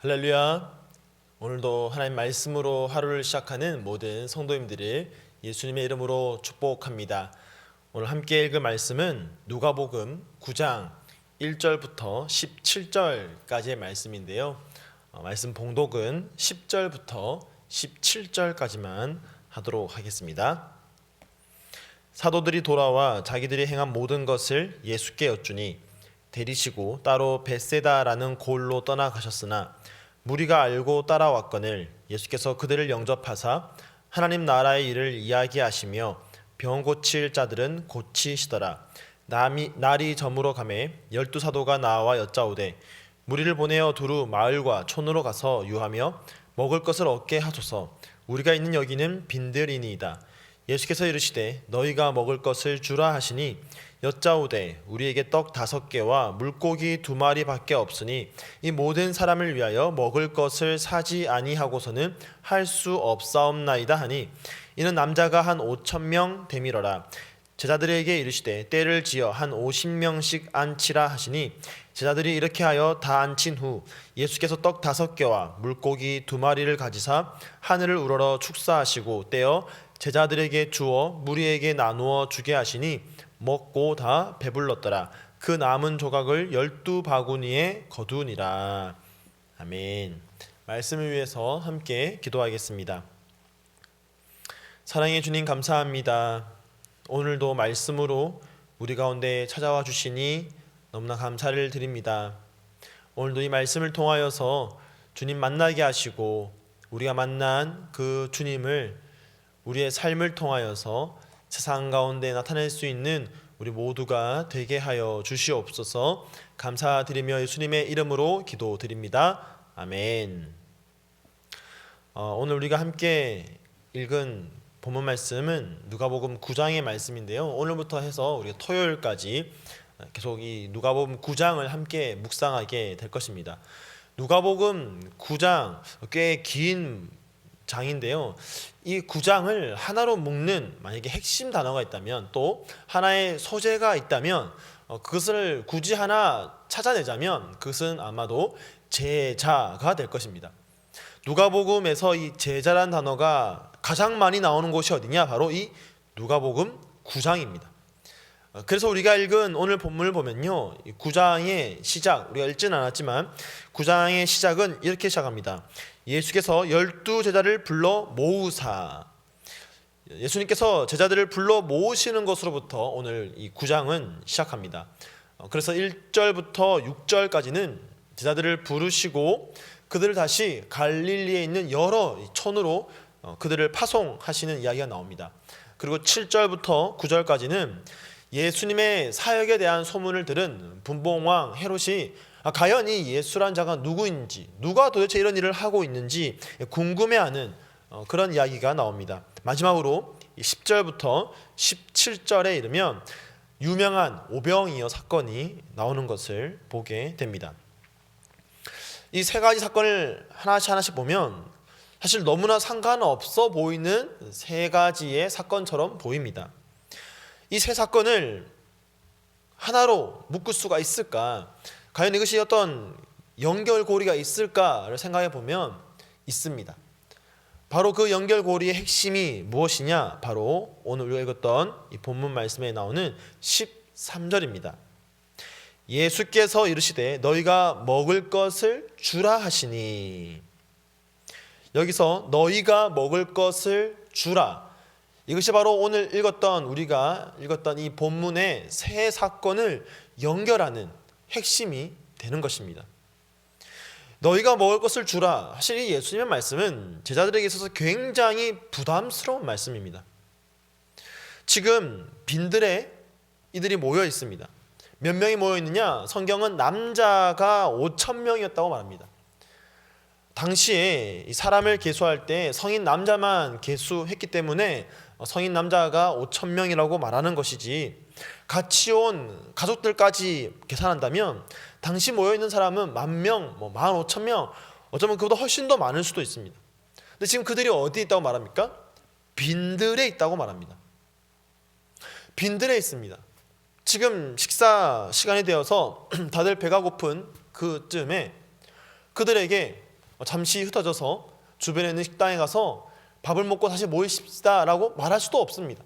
할렐루야. 오늘도 하나님 말씀으로 하루를 시작하는 모든 성도님들을 예수님의 이름으로 축복합니다. 오늘 함께 읽을 말씀은 누가복음 9장 1절부터 17절까지의 말씀인데요. 말씀 봉독은 10절부터 17절까지만 하도록 하겠습니다. 사도들이 돌아와 자기들이 행한 모든 것을 예수께 여쭈니 데리시고 따로 벳세다라는 골로 떠나가셨으나 무리가 알고 따라왔거늘 예수께서 그들을 영접하사 하나님 나라의 일을 이야기하시며 병 고칠 자들은 고치시더라. 날이 저물어 가매 12사도가 나와 여짜오되 무리를 보내어 두루 마을과 촌으로 가서 유하며 먹을 것을 얻게 하소서. 우리가 있는 여기는 빈들이니이다. 예수께서 이르시되 너희가 먹을 것을 주라 하시니 여짜오되 우리에게 떡 5개와 물고기 2마리밖에 없으니 이 모든 사람을 위하여 먹을 것을 사지 아니하고서는 할 수 없사옵나이다 하니 이는 남자가 한 5,000명 되밀어라. 제자들에게 이르시되 때를 지어 한 50명씩 앉히라 하시니 제자들이 이렇게 하여 다 앉힌 후 예수께서 떡 5개와 물고기 2마리를 가지사 하늘을 우러러 축사하시고 떼어 제자들에게 주어 무리에게 나누어 주게 하시니 먹고 다 배불렀더라. 그 남은 조각을 12바구니에 거두니라. 아멘. 말씀을 위해서 함께 기도하겠습니다. 사랑의 주님 감사합니다. 오늘도 말씀으로 우리 가운데 찾아와 주시니 너무나 감사를 드립니다. 오늘도 이 말씀을 통하여서 주님 만나게 하시고 우리가 만난 그 주님을 우리의 삶을 통하여서 세상 가운데 나타낼 수 있는 우리 모두가 되게 하여 주시옵소서. 감사드리며 예수님의 이름으로 기도드립니다. 아멘. 오늘 우리가 함께 읽은 본문 말씀은 누가복음 9장의 말씀인데요. 오늘부터 해서 우리가 토요일까지 계속 이 누가복음 9장을 함께 묵상하게 될 것입니다. 누가복음 9장 꽤 긴 장인데요. 이 9장을 하나로 묶는 만약에 핵심 단어가 있다면 또 하나의 소재가 있다면 그것을 굳이 하나 찾아내자면 그것은 아마도 제자가 될 것입니다. 누가복음에서 이 제자란 단어가 가장 많이 나오는 곳이 어디냐? 바로 이 누가복음 9장입니다. 그래서 우리가 읽은 오늘 본문을 보면요, 9장의 시작, 우리가 읽지는 않았지만 9장의 시작은 이렇게 시작합니다. 예수께서 12제자를 불러 모으사. 예수님께서 제자들을 불러 모으시는 것으로부터 오늘 이 9장은 시작합니다. 그래서 1절부터 6절까지는 제자들을 부르시고 그들을 다시 갈릴리에 있는 여러 촌으로 그들을 파송하시는 이야기가 나옵니다. 그리고 7절부터 9절까지는 예수님의 사역에 대한 소문을 들은 분봉왕 헤롯이 과연 이 예수란 자가 누구인지, 누가 도대체 이런 일을 하고 있는지 궁금해하는 그런 이야기가 나옵니다. 마지막으로 10절부터 17절에 이르면 유명한 오병이어 사건이 나오는 것을 보게 됩니다. 이 세 가지 사건을 하나씩 보면 사실 너무나 상관없어 보이는 세 가지의 사건처럼 보입니다. 이 세 사건을 하나로 묶을 수가 있을까? 과연 이것이 어떤 연결고리가 있을까를 생각해 보면 있습니다. 바로 그 연결고리의 핵심이 무엇이냐? 바로 오늘 우리가 읽었던 이 본문 말씀에 나오는 13절입니다. 예수께서 이르시되 너희가 먹을 것을 주라 하시니, 여기서 너희가 먹을 것을 주라, 이것이 바로 오늘 우리가 읽었던 이 본문의 세 사건을 연결하는 핵심이 되는 것입니다. 너희가 먹을 것을 주라. 사실 이 예수님의 말씀은 제자들에게 있어서 굉장히 부담스러운 말씀입니다. 지금 빈들에 이들이 모여 있습니다. 몇 명이 모여 있느냐? 성경은 남자가 5,000명이었다고 말합니다. 당시에 사람을 계수할 때 성인 남자만 계수했기 때문에 성인 남자가 5,000명이라고 말하는 것이지, 같이 온 가족들까지 계산한다면 당시 모여있는 사람은 10,000명, 15,000명, 어쩌면 그보다 훨씬 더 많을 수도 있습니다. 근데 지금 그들이 어디에 있다고 말합니까? 빈들에 있다고 말합니다. 빈들에 있습니다. 지금 식사 시간이 되어서 다들 배가 고픈 그쯤에 그들에게 잠시 흩어져서 주변에 있는 식당에 가서 밥을 먹고 다시 모이십시다 라고 말할 수도 없습니다.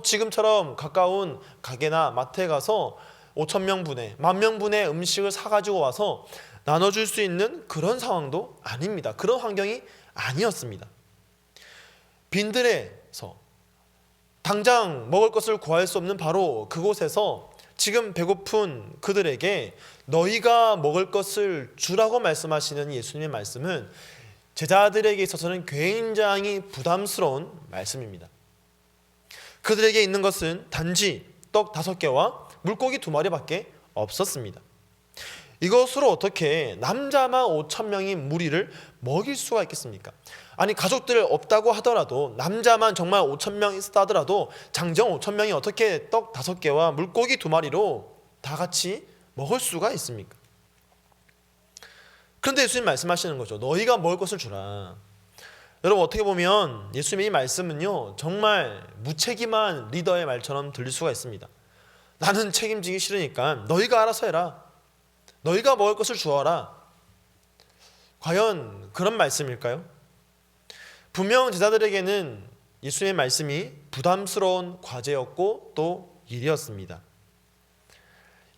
지금처럼 가까운 가게나 마트에 가서 5,000명분의 10,000명분의 음식을 사가지고 와서 나눠줄 수 있는 그런 상황도 아닙니다. 그런 환경이 아니었습니다. 빈들에서 당장 먹을 것을 구할 수 없는 바로 그곳에서 지금 배고픈 그들에게 너희가 먹을 것을 주라고 말씀하시는 예수님의 말씀은 제자들에게 있어서는 굉장히 부담스러운 말씀입니다. 그들에게 있는 것은 단지 떡 5개와 물고기 2마리밖에 없었습니다. 이것으로 어떻게 남자만 5,000명의 무리를 먹일 수가 있겠습니까? 아니, 가족들 없다고 하더라도 남자만 정말 5,000명 있었다 하더라도 장정 5,000명이 어떻게 떡 5개와 물고기 2마리로 다 같이 먹을 수가 있습니까? 그런데 예수님 말씀하시는 거죠. 너희가 먹을 것을 주라. 여러분, 어떻게 보면 예수님의 이 말씀은요, 정말 무책임한 리더의 말처럼 들릴 수가 있습니다. 나는 책임지기 싫으니까 너희가 알아서 해라. 너희가 먹을 것을 주어라. 과연 그런 말씀일까요? 분명 제자들에게는 예수님의 말씀이 부담스러운 과제였고 또 일이었습니다.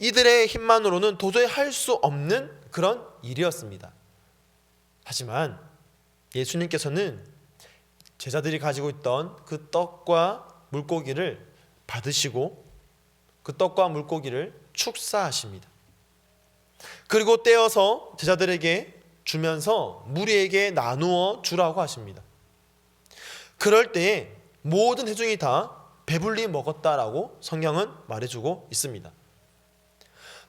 이들의 힘만으로는 도저히 할 수 없는 그런 일이었습니다. 하지만 예수님께서는 제자들이 가지고 있던 그 떡과 물고기를 받으시고 그 떡과 물고기를 축사하십니다. 그리고 떼어서 제자들에게 주면서 무리에게 나누어 주라고 하십니다. 그럴 때에 모든 회중이 다 배불리 먹었다라고 성경은 말해주고 있습니다.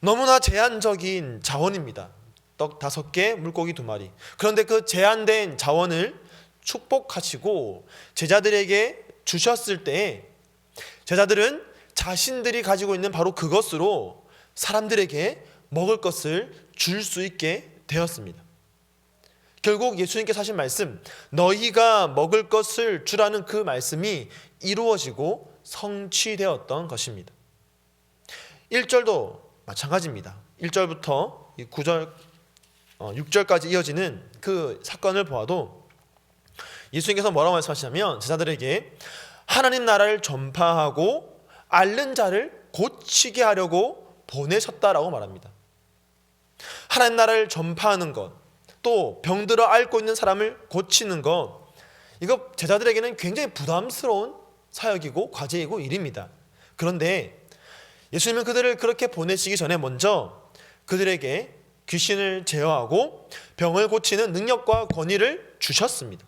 너무나 제한적인 자원입니다. 떡 5개, 물고기 2마리. 그런데 그 제한된 자원을 축복하시고 제자들에게 주셨을 때에 제자들은 자신들이 가지고 있는 바로 그것으로 사람들에게 먹을 것을 줄 수 있게 되었습니다. 결국 예수님께서 하신 말씀, 너희가 먹을 것을 주라는 그 말씀이 이루어지고 성취되었던 것입니다. 1절도 마찬가지입니다. 1절부터 9절, 6절까지 이어지는 그 사건을 보아도 예수님께서 뭐라고 말씀하시냐면 제자들에게 하나님 나라를 전파하고 앓는 자를 고치게 하려고 보내셨다라고 말합니다. 하나님 나라를 전파하는 것, 또 병들어 앓고 있는 사람을 고치는 것, 이거 제자들에게는 굉장히 부담스러운 사역이고 과제이고 일입니다. 그런데 예수님은 그들을 그렇게 보내시기 전에 먼저 그들에게 귀신을 제어하고 병을 고치는 능력과 권위를 주셨습니다.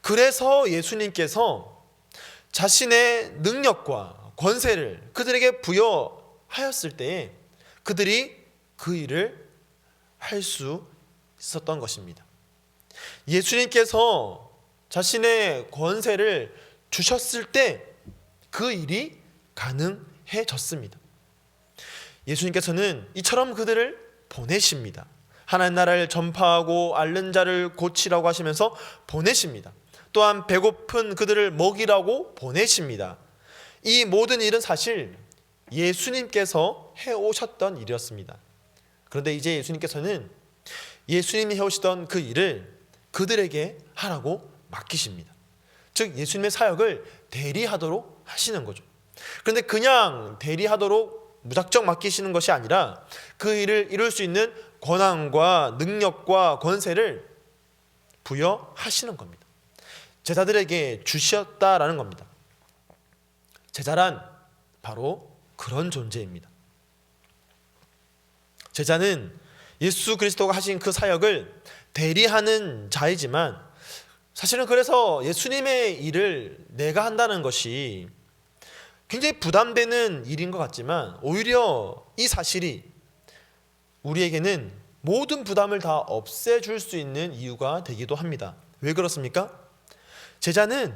그래서 예수님께서 자신의 능력과 권세를 그들에게 부여하였을 때에 그들이 그 일을 할 수 있었던 것입니다. 예수님께서 자신의 권세를 주셨을 때 그 일이 가능해졌습니다. 예수님께서는 이처럼 그들을 보내십니다. 하나님 나라를 전파하고 앓는 자를 고치라고 하시면서 보내십니다. 또한 배고픈 그들을 먹이라고 보내십니다. 이 모든 일은 사실 예수님께서 해오셨던 일이었습니다. 그런데 이제 예수님께서는 예수님이 해오시던 그 일을 그들에게 하라고 맡기십니다. 즉 예수님의 사역을 대리하도록 하시는 거죠. 그런데 그냥 대리하도록 무작정 맡기시는 것이 아니라 그 일을 이룰 수 있는 권한과 능력과 권세를 부여하시는 겁니다. 제자들에게 주셨다라는 겁니다. 제자란 바로 그런 존재입니다. 제자는 예수 그리스도가 하신 그 사역을 대리하는 자이지만 사실은 그래서 예수님의 일을 내가 한다는 것이 굉장히 부담되는 일인 것 같지만 오히려 이 사실이 우리에게는 모든 부담을 다 없애줄 수 있는 이유가 되기도 합니다. 왜 그렇습니까? 제자는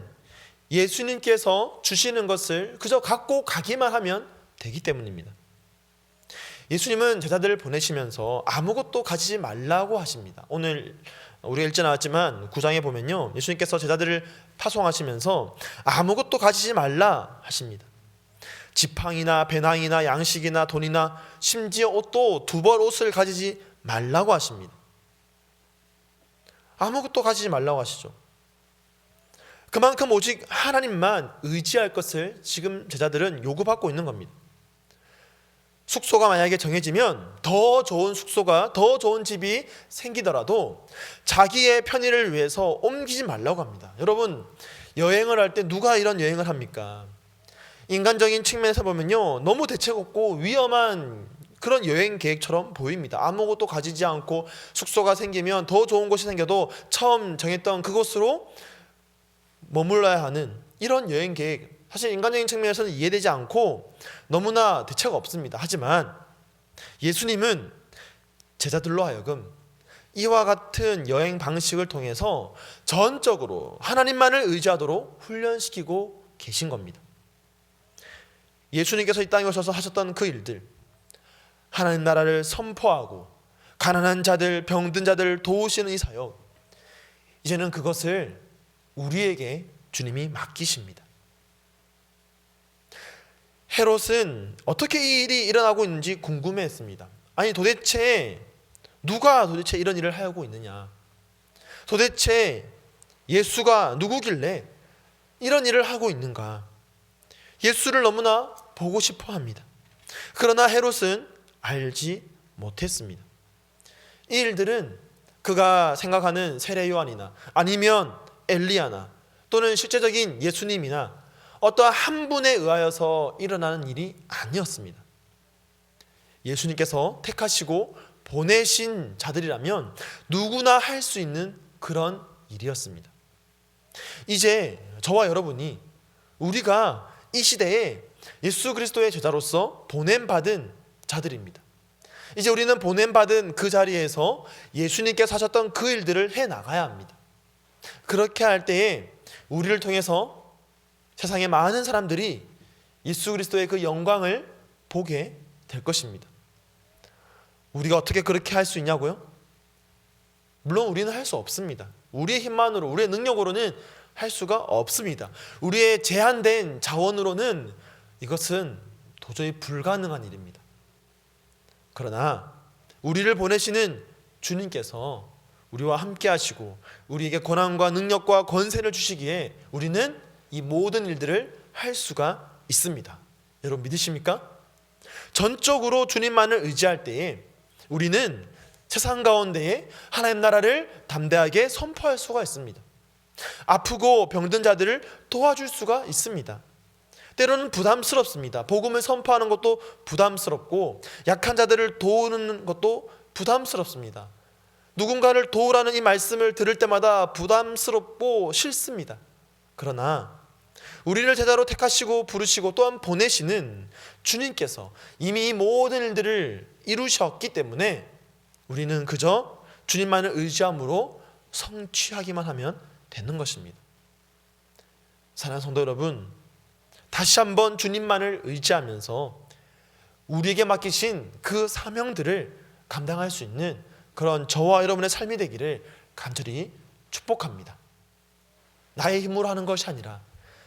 예수님께서 주시는 것을 그저 갖고 가기만 하면 되기 때문입니다. 예수님은 제자들을 보내시면서 아무것도 가지지 말라고 하십니다. 오늘 우리가 읽지 않았지만 9장에 보면요, 예수님께서 제자들을 파송하시면서 아무것도 가지지 말라 하십니다. 지팡이나 배낭이나 양식이나 돈이나 심지어 옷도 2벌 옷을 가지지 말라고 하십니다. 아무것도 가지지 말라고 하시죠. 그만큼 오직 하나님만 의지할 것을 지금 제자들은 요구받고 있는 겁니다. 숙소가 만약에 정해지면 더 좋은 숙소가, 더 좋은 집이 생기더라도 자기의 편의를 위해서 옮기지 말라고 합니다. 여러분, 여행을 할 때 누가 이런 여행을 합니까? 인간적인 측면에서 보면요, 너무 대책 없고 위험한 그런 여행 계획처럼 보입니다. 아무것도 가지지 않고 숙소가 생기면 더 좋은 곳이 생겨도 처음 정했던 그곳으로 머물러야 하는 이런 여행 계획, 사실 인간적인 측면에서는 이해되지 않고 너무나 대책 없습니다. 하지만 예수님은 제자들로 하여금 이와 같은 여행 방식을 통해서 전적으로 하나님만을 의지하도록 훈련시키고 계신 겁니다. 예수님께서 이 땅에 오셔서 하셨던 그 일들, 하나님 나라를 선포하고 가난한 자들, 병든 자들 도우시는 이 사역, 이제는 그것을 우리에게 주님이 맡기십니다. 헤롯은 어떻게 이 일이 일어나고 있는지 궁금해했습니다. 아니, 누가 도대체 이런 일을 하고 있느냐? 도대체 예수가 누구길래 이런 일을 하고 있는가? 예수를 너무나 보고 싶어 합니다. 그러나 헤롯은 알지 못했습니다. 이 일들은 그가 생각하는 세례 요한이나 아니면 엘리야나 또는 실제적인 예수님이나 어떠한 한 분에 의하여서 일어나는 일이 아니었습니다. 예수님께서 택하시고 보내신 자들이라면 누구나 할 수 있는 그런 일이었습니다. 이제 저와 여러분이, 우리가 이 시대에 예수 그리스도의 제자로서 보냄받은 자들입니다. 이제 우리는 보냄받은 그 자리에서 예수님께서 하셨던 그 일들을 해나가야 합니다. 그렇게 할 때에 우리를 통해서 세상의 많은 사람들이 예수 그리스도의 그 영광을 보게 될 것입니다. 우리가 어떻게 그렇게 할 수 있냐고요? 물론 우리는 할 수 없습니다. 우리의 힘만으로, 우리의 능력으로는 할 수가 없습니다. 우리의 제한된 자원으로는 이것은 도저히 불가능한 일입니다. 그러나 우리를 보내시는 주님께서 우리와 함께 하시고 우리에게 권한과 능력과 권세를 주시기에 우리는 이 모든 일들을 할 수가 있습니다. 여러분 믿으십니까? 전적으로 주님만을 의지할 때에 우리는 세상 가운데에 하나님 나라를 담대하게 선포할 수가 있습니다. 아프고 병든 자들을 도와줄 수가 있습니다. 때로는 부담스럽습니다. 복음을 선포하는 것도 부담스럽고 약한 자들을 도우는 것도 부담스럽습니다. 누군가를 도우라는 이 말씀을 들을 때마다 부담스럽고 싫습니다. 그러나 우리를 제자로 택하시고 부르시고 또한 보내시는 주님께서 이미 이 모든 일들을 이루셨기 때문에 우리는 그저 주님만을 의지함으로 성취하기만 하면 되는 것입니다. 사랑하는 성도 여러분, 다시 한번 주님만을 의지하면서 우리에게 맡기신 그 사명들을 감당할 수 있는 그런 저와 여러분의 삶이 되기를 간절히 축복합니다. 나의 힘으로 하는 것이 아니라,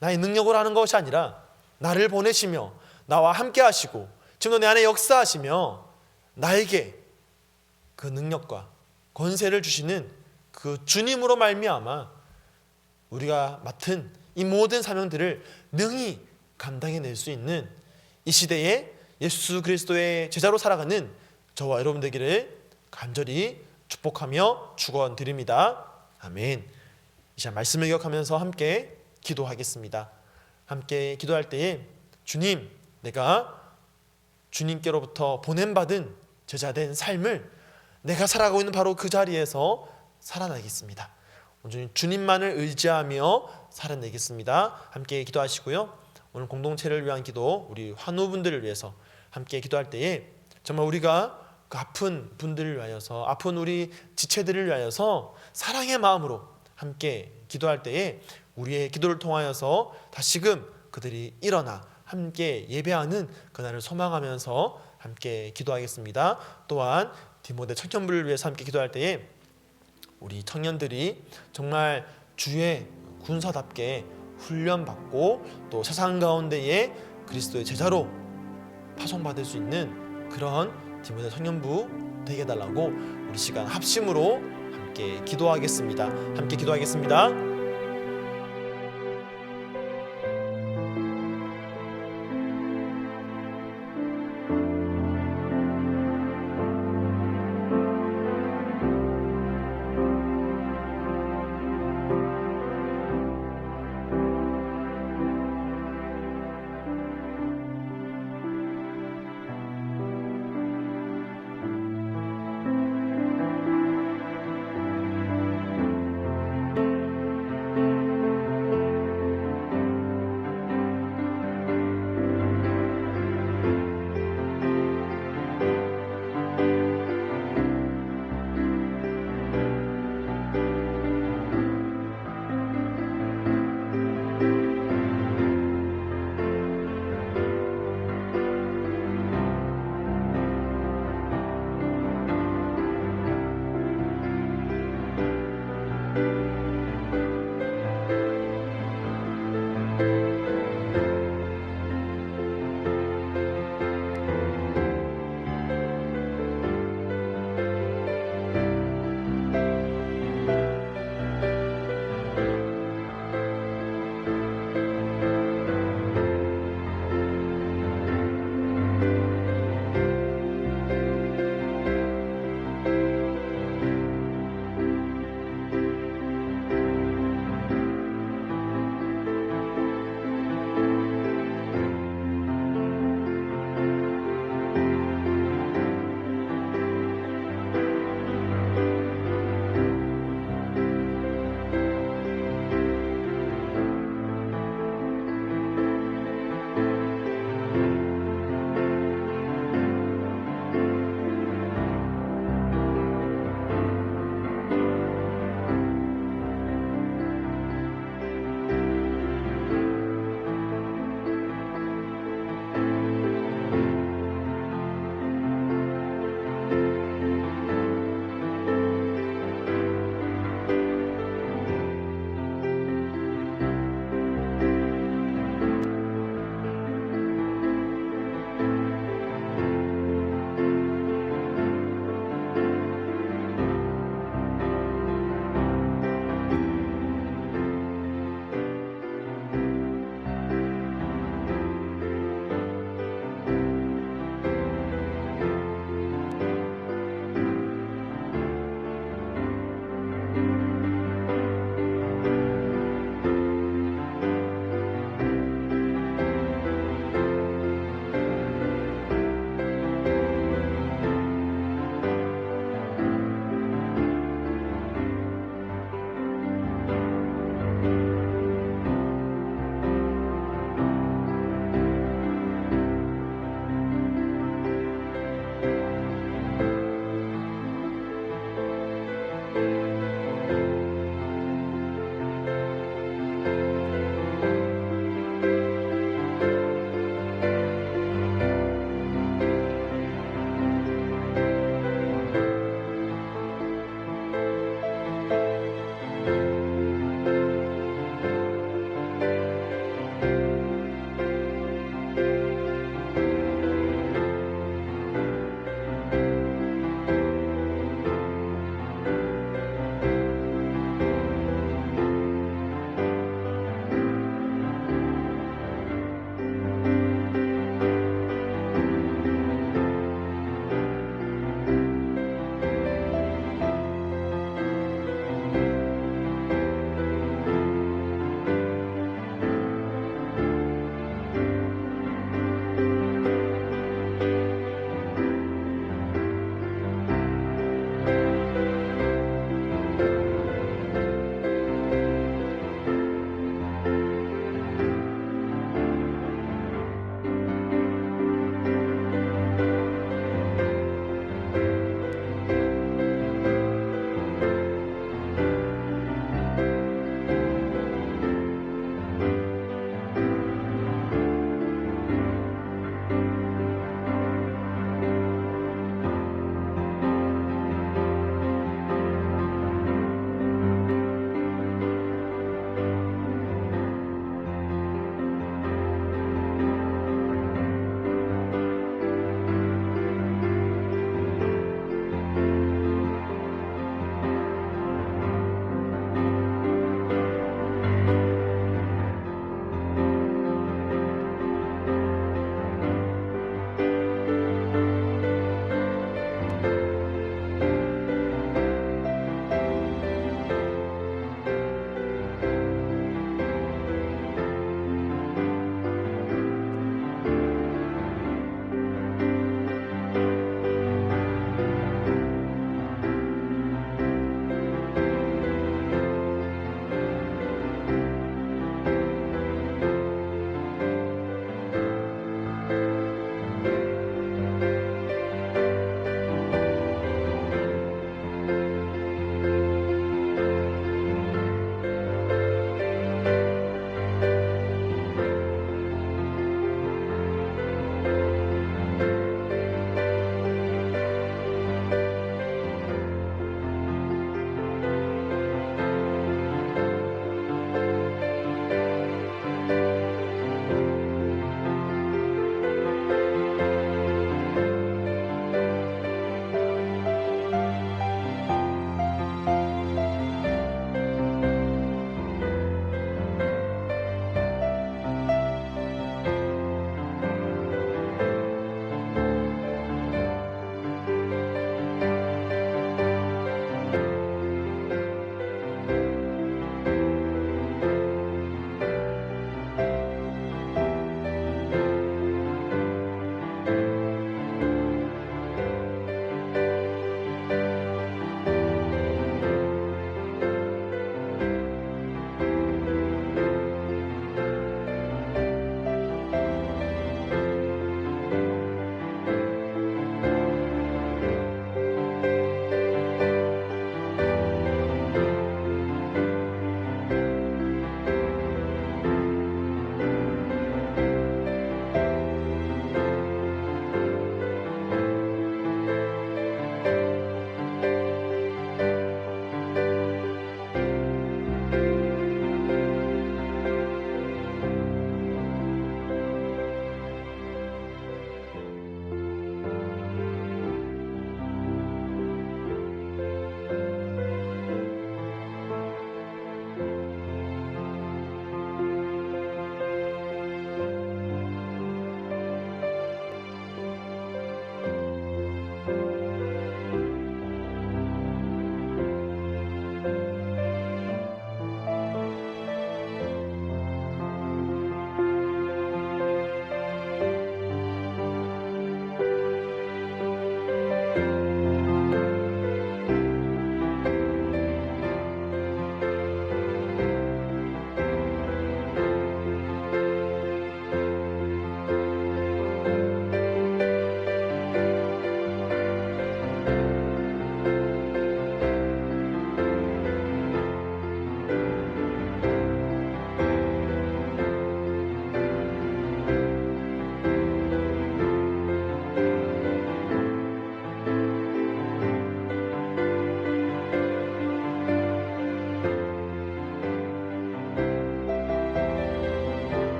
나의 능력으로 하는 것이 아니라 나를 보내시며 나와 함께 하시고 지금도 내 안에 역사하시며 나에게 그 능력과 권세를 주시는 그 주님으로 말미암아 우리가 맡은 이 모든 사명들을 능히 감당해낼 수 있는 이 시대에 예수 그리스도의 제자로 살아가는 저와 여러분 되기를 간절히 축복하며 축원드립니다. 아멘. 이 시간 말씀을 기억하면서 함께 기도하겠습니다. 함께 기도할 때에 주님, 내가 주님께로부터 보냄받은 제자된 삶을 내가 살아가고 있는 바로 그 자리에서 살아나겠습니다. 오늘 주님만을 의지하며 살아내겠습니다. 함께 기도하시고요. 오늘 공동체를 위한 기도, 우리 환우분들을 위해서 함께 기도할 때에 정말 우리가 그 아픈 분들을 위하여서, 아픈 우리 지체들을 위하여서 사랑의 마음으로 함께 기도할 때에 우리의 기도를 통하여서 다시금 그들이 일어나 함께 예배하는 그날을 소망하면서 함께 기도하겠습니다. 또한 디모데 청년부를 위해서 함께 기도할 때에 우리 청년들이 정말 주의 군사답게 훈련받고 또 세상 가운데에 그리스도의 제자로 파송받을 수 있는 그런 디모데 청년부 되게 해달라고 우리 시간 합심으로 함께 함께 기도하겠습니다. 함께 기도하겠습니다.